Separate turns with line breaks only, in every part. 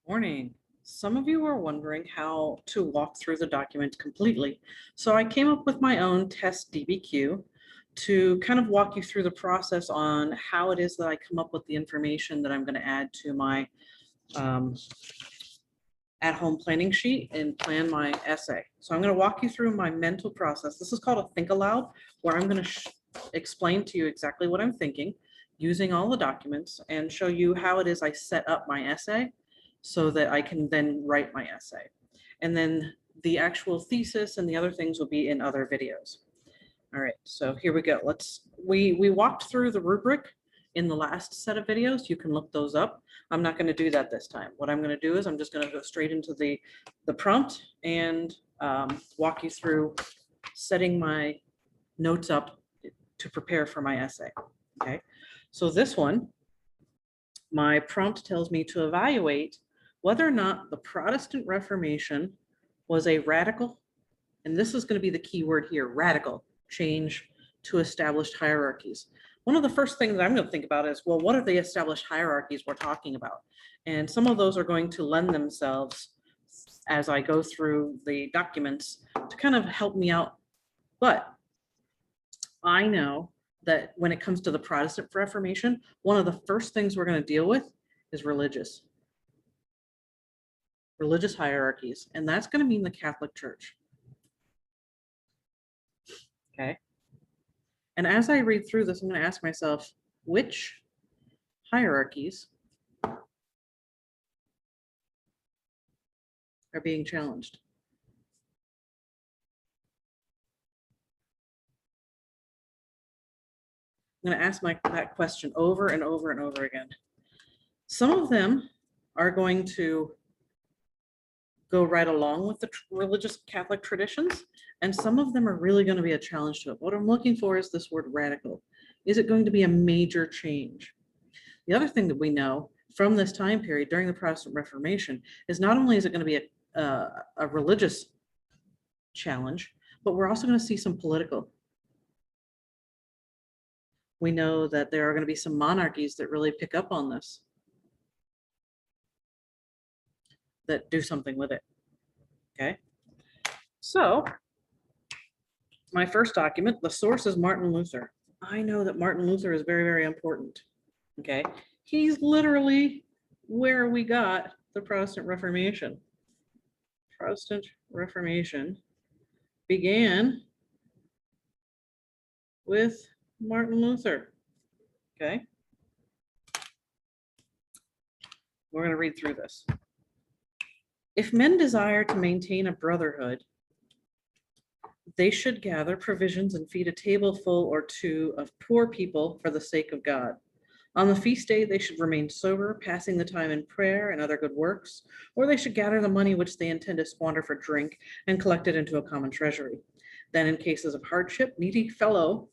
Morning. Some of you are wondering how to walk through the document completely. So I came up with my own test DBQ to kind of walk you through the process on how it is that I come up with the information that I'm going to add to my um, at-home planning sheet and plan my essay. So I'm going to walk you through my mental process. This is called a think aloud, where I'm going to explain to you exactly what I'm thinking using all the documents and show you how it is I set up my essay so that I can then write my essay. And then the actual thesis and the other things will be in other videos. All right, so here we go. We walked through the rubric in the last set of videos. You can look those up. I'm not going to do that this time. What I'm going to do is I'm just going to go straight into the prompt and walk you through setting my notes up to prepare for my essay. Okay, so this one, my prompt tells me to evaluate whether or not the Protestant Reformation was a radical, and this is going to be the key word here, radical change to established hierarchies. One of the first things that I'm going to think about is, well, what are the established hierarchies we're talking about? And some of those are going to lend themselves as I go through the documents to kind of help me out. But I know that when it comes to the Protestant Reformation, one of the first things we're going to deal with is religious hierarchies, and that's going to mean the Catholic Church. Okay. And as I read through this, I'm going to ask myself, which hierarchies are being challenged? I'm going to ask that question over and over and over again. Some of them are going to go right along with the religious Catholic traditions, and some of them are really going to be a challenge to it. What I'm looking for is this word radical. Is it going to be a major change? The other thing that we know from this time period during the Protestant Reformation is not only is it going to be a religious challenge, but we're also going to see some political. We know that there are going to be some monarchies that really pick up on this, that do something with it. Okay. So my first document, the source is Martin Luther. I know that Martin Luther is very, very important. Okay. He's literally where we got the Protestant Reformation. Protestant Reformation began with Martin Luther. Okay. We're going to read through this. If men desire to maintain a brotherhood, they should gather provisions and feed a tableful or two of poor people for the sake of God. On the feast day, they should remain sober, passing the time in prayer and other good works, or they should gather the money which they intend to squander for drink and collect it into a common treasury. Then, in cases of hardship, needy fellow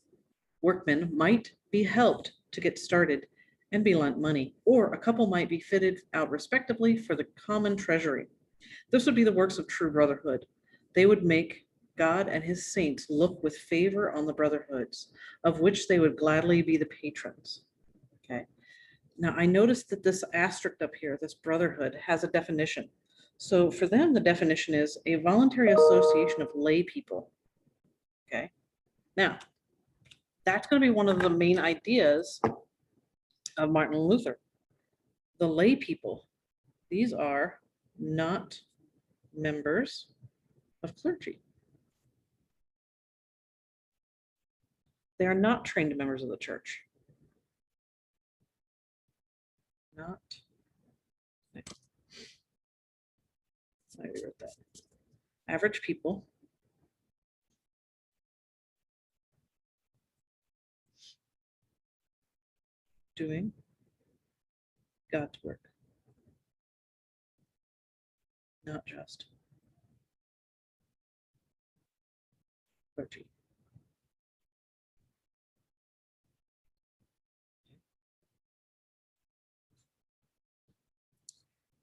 workmen might be helped to get started and be lent money, or a couple might be fitted out respectively for the common treasury. This would be the works of true brotherhood. They would make God and his saints look with favor on the brotherhoods, of which they would gladly be the patrons. Okay. Now I noticed that this asterisk up here, this brotherhood, has a definition. So for them, the definition is a voluntary association of lay people. Okay. Now, that's going to be one of the main ideas of Martin Luther. The lay people, these are not members of clergy. They are not trained members of the church. Not. I wrote that. Average people doing God's work. Not just clergy.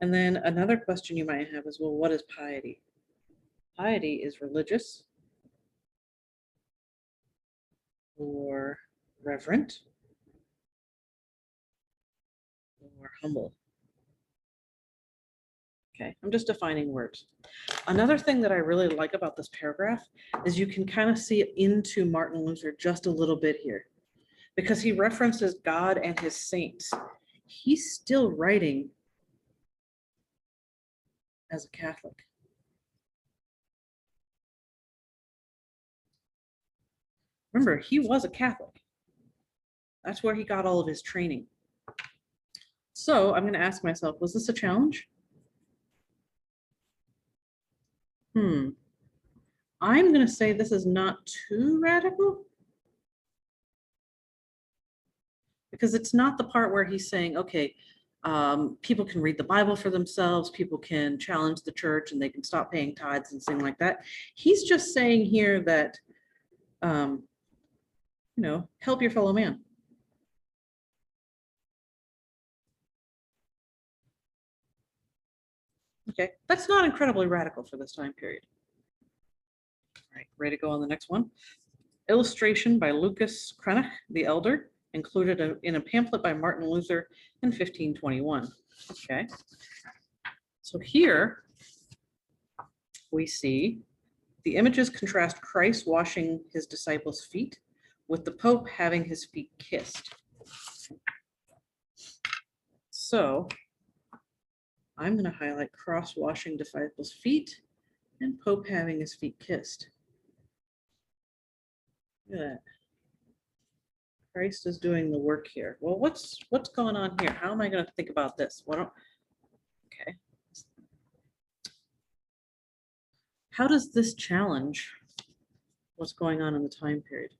And then another question you might have is, well, what is piety? Piety is religious or reverent or humble. Okay, I'm just defining words. Another thing that I really like about this paragraph is you can kind of see into Martin Luther just a little bit here, because he references God and his saints. He's still writing as a Catholic. Remember, he was a Catholic. That's where he got all of his training. So I'm going to ask myself, was this a challenge? I'm going to say this is not too radical, because it's not the part where he's saying, okay, people can read the Bible for themselves, people can challenge the church, and they can stop paying tithes and things like that. He's just saying here that, help your fellow man. Okay, that's not incredibly radical for this time period. All right, ready to go on the next one. Illustration by Lucas Cranach the Elder, included in a pamphlet by Martin Luther in 1521. Okay, so here we see the images contrast Christ washing his disciples' feet with the Pope having his feet kissed. So I'm going to highlight cross washing disciples' feet and Pope having his feet kissed. Look at that. Christ is doing the work here. Well, what's going on here? How am I going to think about this? Okay. How does this challenge what's going on in the time period?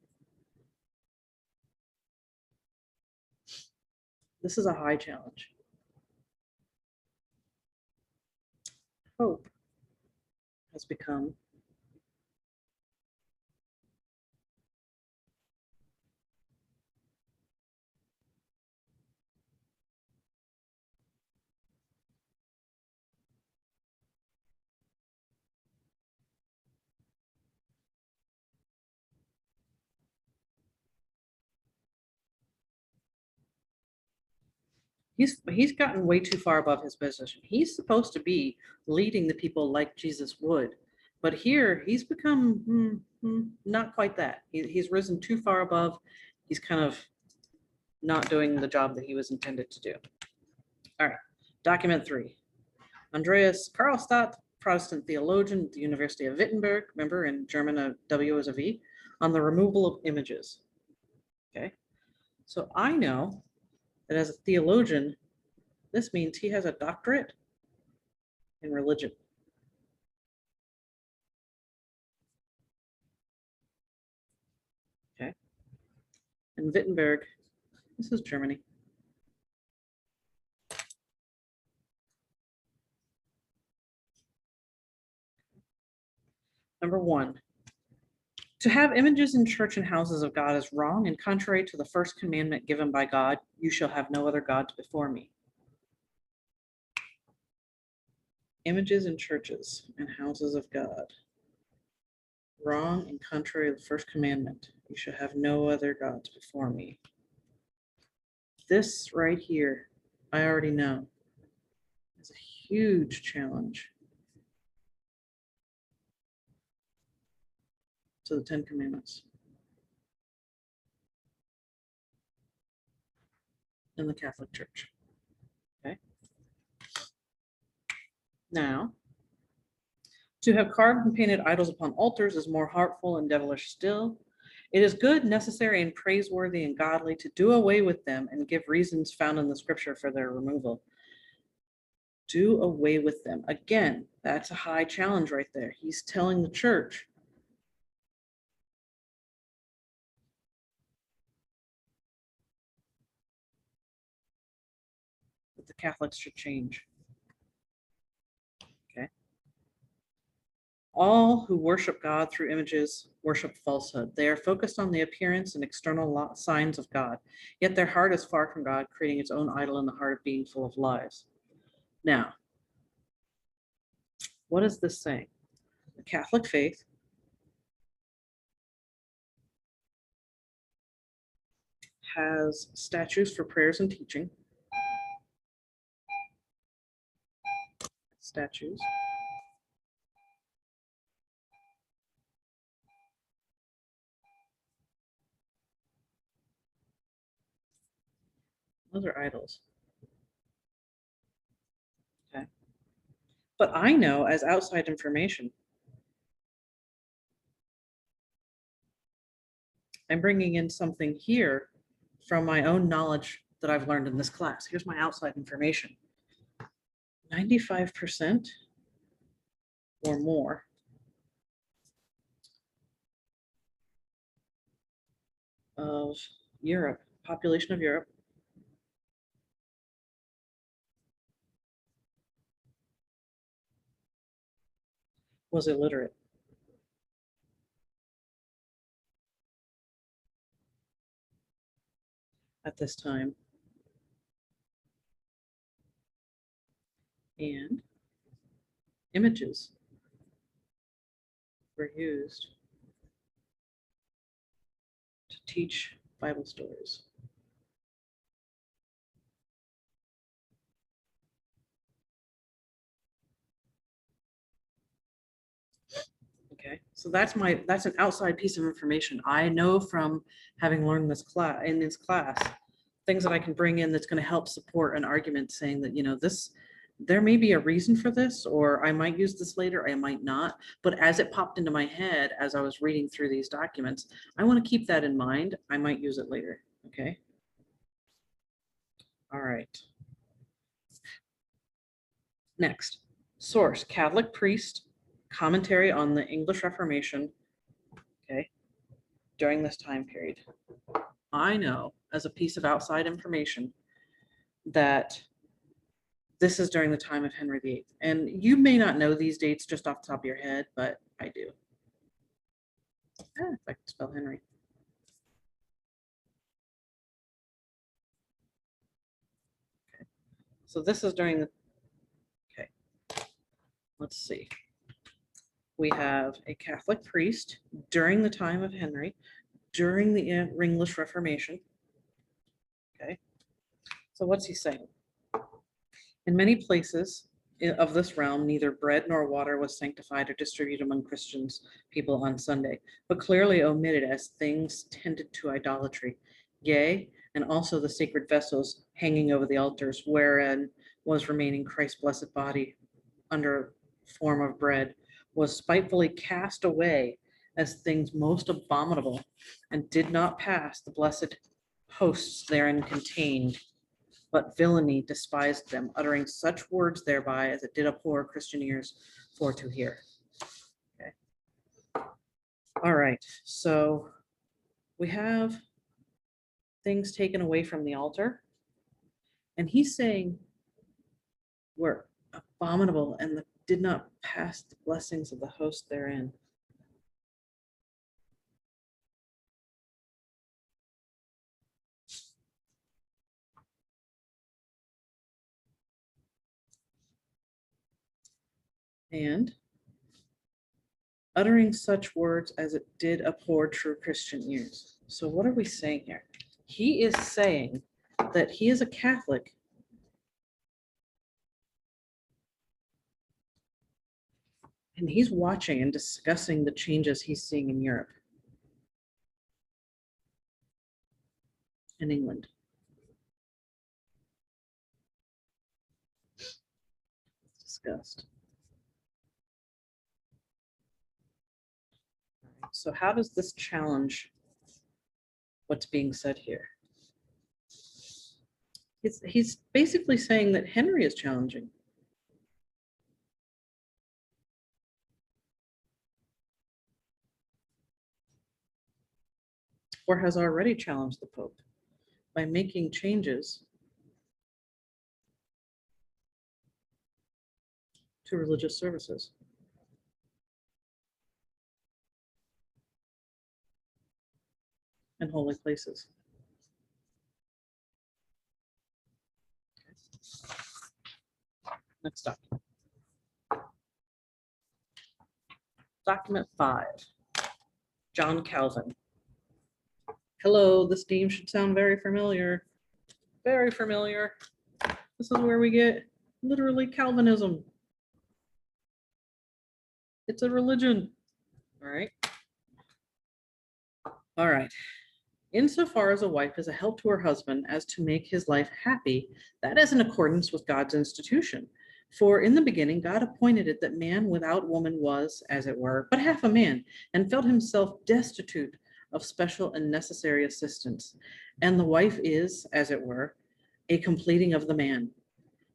This is a high challenge. Pope has become he's gotten way too far above his position. He's supposed to be leading the people like Jesus would, but here he's become not quite that. He's risen too far above. He's kind of not doing the job that he was intended to do. All right, document 3. Andreas Karlstadt, Protestant theologian at the University of Wittenberg, remember in German a W is a V, on the removal of images. Okay, so I know that as a theologian, this means he has a doctorate in religion. Okay, and Wittenberg, this is Germany. Number 1, to have images in church and houses of God is wrong and contrary to the first commandment given by God, you shall have no other gods before me. Images in churches and houses of God. Wrong and contrary to the first commandment. You shall have no other gods before me. This right here, I already know, is a huge challenge to the 10 Commandments in the Catholic Church. Okay. Now, to have carved and painted idols upon altars is more heartful and devilish still. It is good, necessary, and praiseworthy and godly to do away with them and give reasons found in the scripture for their removal. Do away with them. Again, that's a high challenge right there. He's telling the church that the Catholics should change. Okay. All who worship God through images worship falsehood. They are focused on the appearance and external signs of God, yet their heart is far from God, creating its own idol in the heart of being full of lies. Now, what is this saying? The Catholic faith has statues for prayers and teaching. statues. Those are idols. Okay. But I know as outside information, I'm bringing in something here from my own knowledge that I've learned in this class. Here's my outside information. 95% or more of Europe, population of Europe, was illiterate. At this time. And images were used to teach Bible stories. Okay, so that's an outside piece of information. I know from having learned this class things that I can bring in that's going to help support an argument saying that, you know, there may be a reason for this, or I might use this later, I might not. But as it popped into my head as I was reading through these documents, I want to keep that in mind. I might use it later. Okay. All right. Next, source, Catholic priest, commentary on the English Reformation, okay, during this time period. I know as a piece of outside information that this is during the time of Henry VIII. And you may not know these dates just off the top of your head, but I do. If I can spell Henry. Okay. So this is during the, okay, let's see. We have a Catholic priest during the time of Henry, during the English Reformation. Okay, so what's he saying? In many places of this realm, neither bread nor water was sanctified or distributed among Christians people on Sunday, but clearly omitted as things tended to idolatry. Yea, and also the sacred vessels hanging over the altars, wherein was remaining Christ's blessed body under form of bread, was spitefully cast away as things most abominable, and did not pass the blessed hosts therein contained. But villainy despised them, uttering such words thereby as it did abhor Christian ears for to hear. Okay. All right, so we have things taken away from the altar, and he's saying were abominable and did not pass the blessings of the host therein. And uttering such words as it did abhor true Christian ears. So what are we saying here? He is saying that he is a Catholic and he's watching and discussing the changes he's seeing in Europe and England. Discussed. So how does this challenge what's being said here? He's basically saying that Henry is challenging. Or has already challenged the Pope by making changes to religious services. And holy places. Next document. Document 5, John Calvin. Hello, this name should sound very familiar. Very familiar. This is where we get literally Calvinism. It's a religion. All right. All right. Insofar as a wife is a help to her husband as to make his life happy, that is in accordance with God's institution. For in the beginning, God appointed it that man without woman was, as it were, but half a man, and felt himself destitute of special and necessary assistance. And the wife is, as it were, a completing of the man.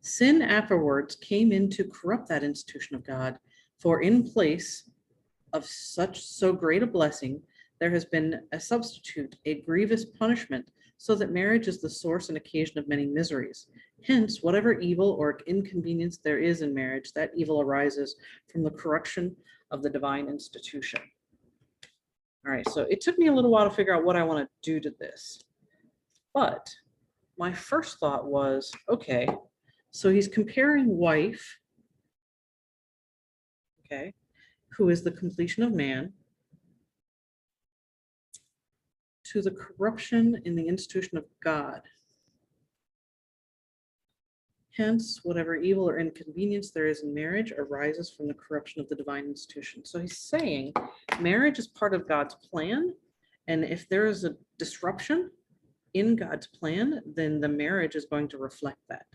Sin afterwards came in to corrupt that institution of God, for in place of such so great a blessing, there has been a substitute, a grievous punishment, so that marriage is the source and occasion of many miseries. Hence, whatever evil or inconvenience there is in marriage, that evil arises from the corruption of the divine institution. All right, so it took me a little while to figure out what I want to do to this. But my first thought was, okay, so he's comparing wife, okay, who is the completion of man, to the corruption in the institution of God. Hence, whatever evil or inconvenience there is in marriage arises from the corruption of the divine institution. So he's saying marriage is part of God's plan. And if there is a disruption in God's plan, then the marriage is going to reflect that.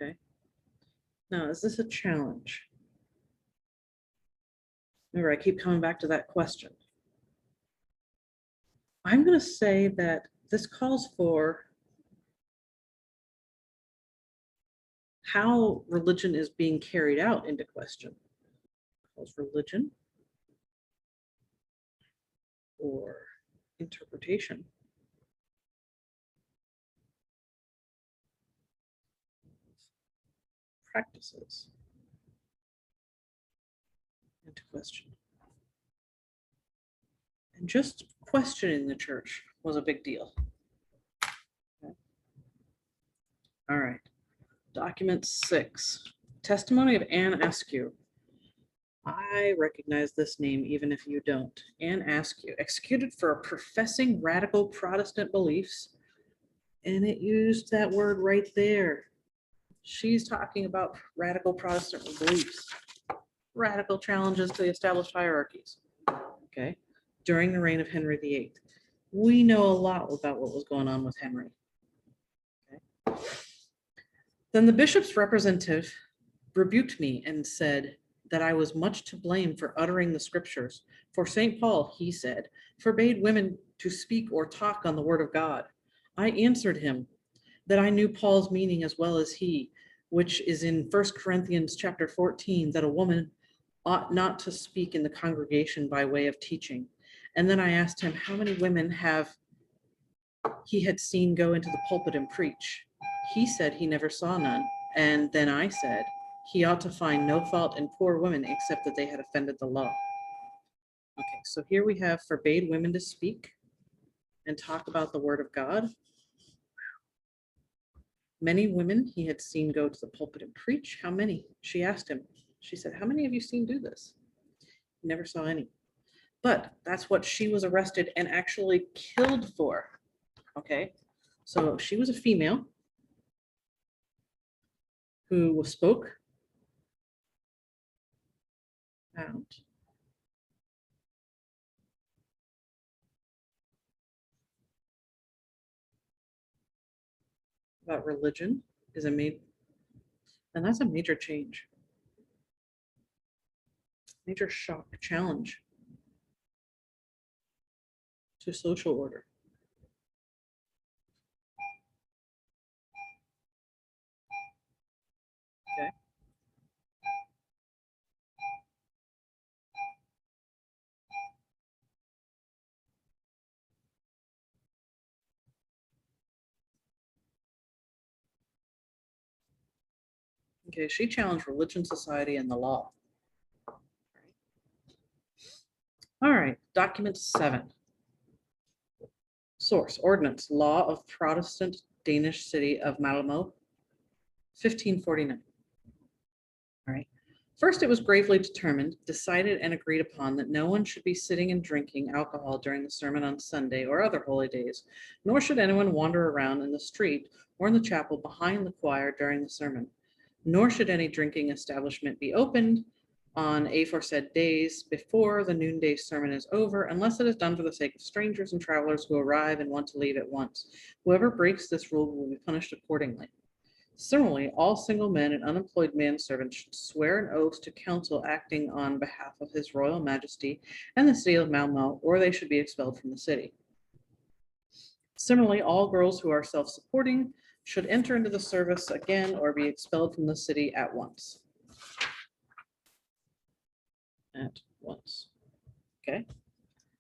Okay. Now, is this a challenge? Remember, I keep coming back to that question. I'm going to say that this calls for how religion is being carried out into question. Calls religion or interpretation practices into question. And just questioning the church was a big deal. Okay. All right. Document 6, Testimony of Anne Askew. I recognize this name even if you don't. Anne Askew, executed for professing radical Protestant beliefs. And it used that word right there. She's talking about radical Protestant beliefs, radical challenges to the established hierarchies. Okay, during the reign of Henry VIII. We know a lot about what was going on with Henry. Okay. Then the bishop's representative rebuked me and said that I was much to blame for uttering the scriptures. For St. Paul, he said, forbade women to speak or talk on the word of God. I answered him that I knew Paul's meaning as well as he, which is in 1 Corinthians chapter 14, that a woman ought not to speak in the congregation by way of teaching. And then I asked him how many women he had seen go into the pulpit and preach. He said he never saw none. And then I said he ought to find no fault in poor women except that they had offended the law. Okay, so here we have forbade women to speak and talk about the word of God. Many women he had seen go to the pulpit and preach. How many? She asked him. She said, how many have you seen do this? He never saw any. But that's what she was arrested and actually killed for. Okay, so she was a female who spoke out about religion is and that's a major change, major shock, challenge to social order. Okay. Okay, she challenged religion, society, and the law. All right, document 7. Source, ordinance, law of Protestant Danish city of Malmö, 1549. All right. First, it was gravely determined, decided, and agreed upon that no one should be sitting and drinking alcohol during the sermon on Sunday or other holy days, nor should anyone wander around in the street or in the chapel behind the choir during the sermon, nor should any drinking establishment be opened on aforesaid days before the noonday sermon is over, unless it is done for the sake of strangers and travelers who arrive and want to leave at once. Whoever breaks this rule will be punished accordingly. Similarly, all single men and unemployed manservants should swear an oath to council acting on behalf of His Royal Majesty and the city of Malmö, or they should be expelled from the city. Similarly, all girls who are self-supporting should enter into the service again or be expelled from the city at once. At once. Okay.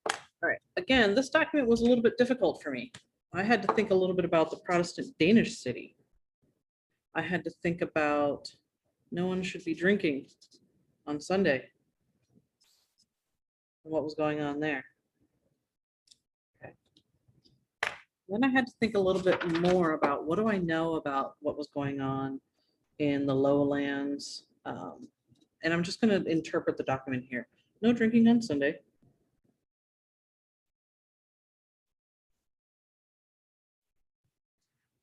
All right. Again, this document was a little bit difficult for me. I had to think a little bit about the Protestant Danish city. I had to think about no one should be drinking on Sunday and what was going on there. Okay. Then I had to think a little bit more about what do I know about what was going on in the lowlands. And I'm just going to interpret the document here. No drinking on Sunday.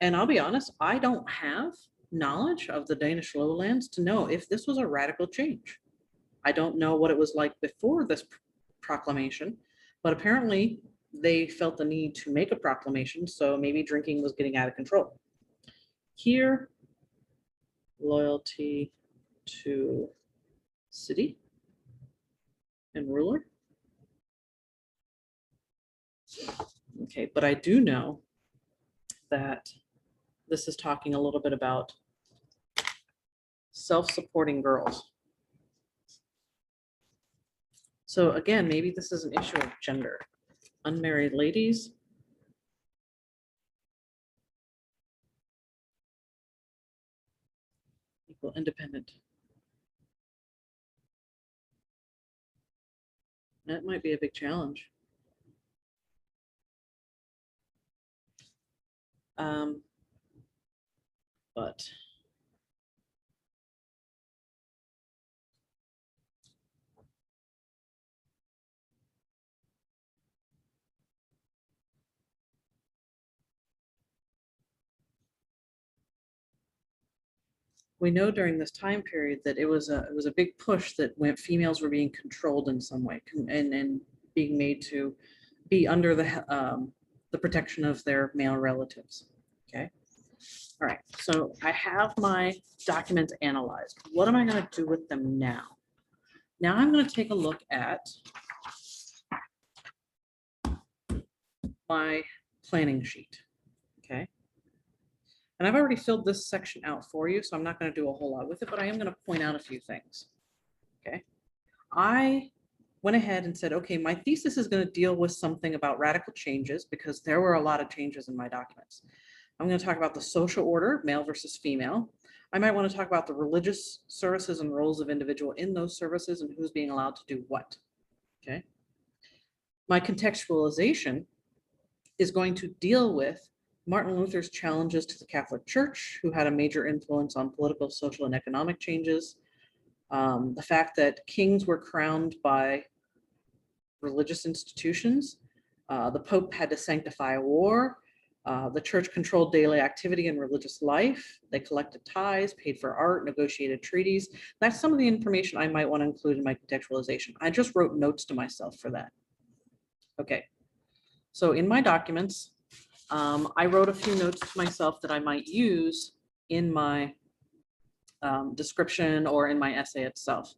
And I'll be honest, I don't have knowledge of the Danish lowlands to know if this was a radical change. I don't know what it was like before this proclamation, but apparently they felt the need to make a proclamation, so maybe drinking was getting out of control. Here, loyalty to city and ruler. Okay, but I do know that this is talking a little bit about self-supporting girls. So again, maybe this is an issue of gender. Unmarried ladies. Equal independent. That might be a big challenge. But we know during this time period that it was a big push that when females were being controlled in some way and being made to be under the protection of their male relatives. Okay. All right. So I have my documents analyzed. What am I going to do with them now? Now I'm going to take a look at my planning sheet. Okay. And I've already filled this section out for you, so I'm not going to do a whole lot with it, but I am going to point out a few things. Okay. I went ahead and said, okay, my thesis is going to deal with something about radical changes because there were a lot of changes in my documents. I'm going to talk about the social order, male versus female. I might want to talk about the religious services and roles of individual in those services and who's being allowed to do what. Okay. My contextualization is going to deal with Martin Luther's challenges to the Catholic Church, who had a major influence on political, social, and economic changes. The fact that kings were crowned by religious institutions. The Pope had to sanctify war. The church controlled daily activity and religious life. They collected tithes, paid for art, negotiated treaties. That's some of the information I might want to include in my contextualization. I just wrote notes to myself for that. Okay, so in my documents, I wrote a few notes to myself that I might use in my description or in my essay itself.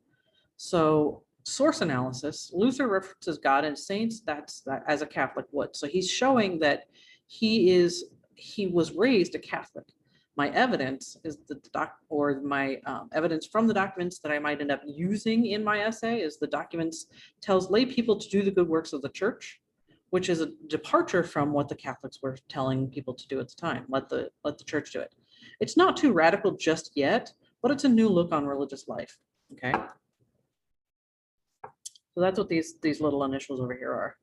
So source analysis, Luther references God and saints, that's as a Catholic would. So he's showing that he was raised a Catholic. My evidence is my evidence from the documents that I might end up using in my essay is the documents tells lay people to do the good works of the church, which is a departure from what the Catholics were telling people to do at the time. Let the church do it. It's not too radical just yet, but it's a new look on religious life, okay? So that's what these little initials over here are.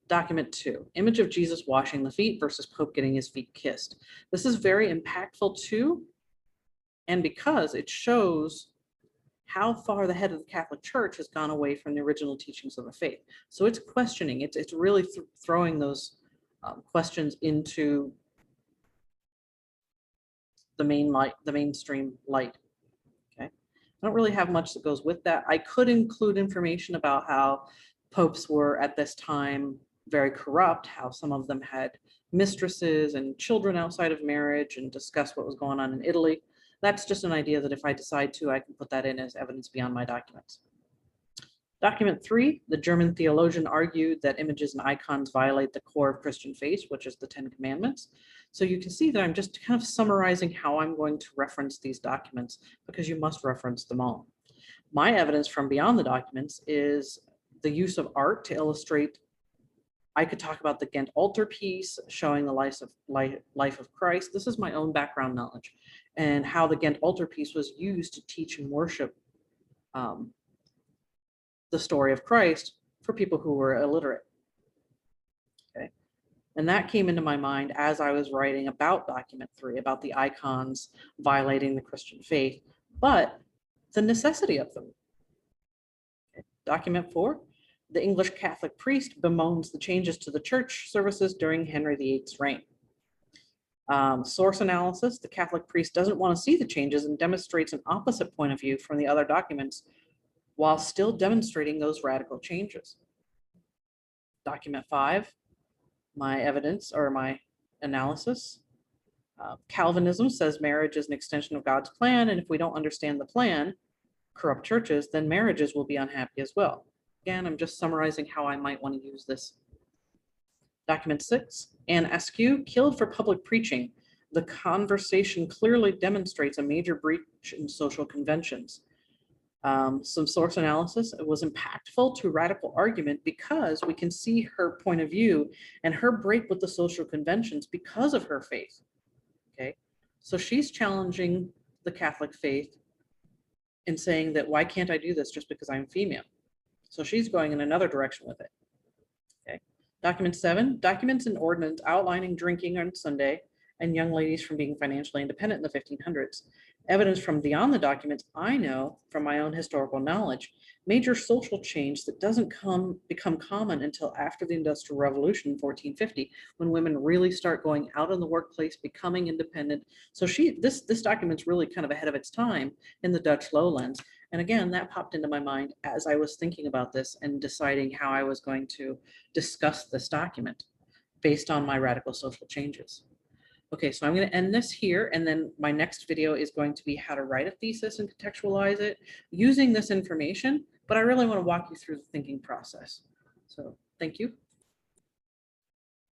Document 2, image of Jesus washing the feet versus Pope getting his feet kissed. This is very impactful too, and because it shows how far the head of the Catholic Church has gone away from the original teachings of the faith. So it's questioning, it's really throwing those questions into the mainstream light. Okay, I don't really have much that goes with that. I could include information about how popes were at this time very corrupt, how some of them had mistresses and children outside of marriage, and discuss what was going on in Italy. That's just an idea that if I decide to, I can put that in as evidence beyond my documents. Document 3, the German theologian argued that images and icons violate the core of Christian faith, which is the 10 Commandments. So you can see that I'm just kind of summarizing how I'm going to reference these documents, because you must reference them all. My evidence from beyond the documents is the use of art to illustrate. I could talk about the Ghent altarpiece showing the life of Christ. This is my own background knowledge, and how the Ghent altarpiece was used to teach and worship the story of Christ for people who were illiterate. Okay, and that came into my mind as I was writing about document 3, about the icons violating the Christian faith, but the necessity of them. Okay. Document 4, the English Catholic priest bemoans the changes to the church services during Henry VIII's reign. Source analysis, the Catholic priest doesn't want to see the changes and demonstrates an opposite point of view from the other documents while still demonstrating those radical changes. Document 5, my evidence or my analysis. Calvinism says marriage is an extension of God's plan, and if we don't understand the plan, corrupt churches, then marriages will be unhappy as well. Again, I'm just summarizing how I might want to use this. Document 6, Anne Askew, killed for public preaching. The conversation clearly demonstrates a major breach in social conventions. Some source analysis, it was impactful to radical argument because we can see her point of view and her break with the social conventions because of her faith. Okay, so she's challenging the Catholic faith and saying that, why can't I do this just because I'm female? So she's going in another direction with it. Okay, document 7, documents and ordinance outlining drinking on Sunday and young ladies from being financially independent in the 1500s. Evidence from beyond the documents I know from my own historical knowledge, major social change that doesn't become common until after the Industrial Revolution in 1450, when women really start going out in the workplace, becoming independent. So this document's really kind of ahead of its time in the Dutch lowlands. And again, that popped into my mind as I was thinking about this and deciding how I was going to discuss this document based on my radical social changes. Okay, so I'm going to end this here, and then my next video is going to be how to write a thesis and contextualize it using this information, but I really want to walk you through the thinking process. So thank you.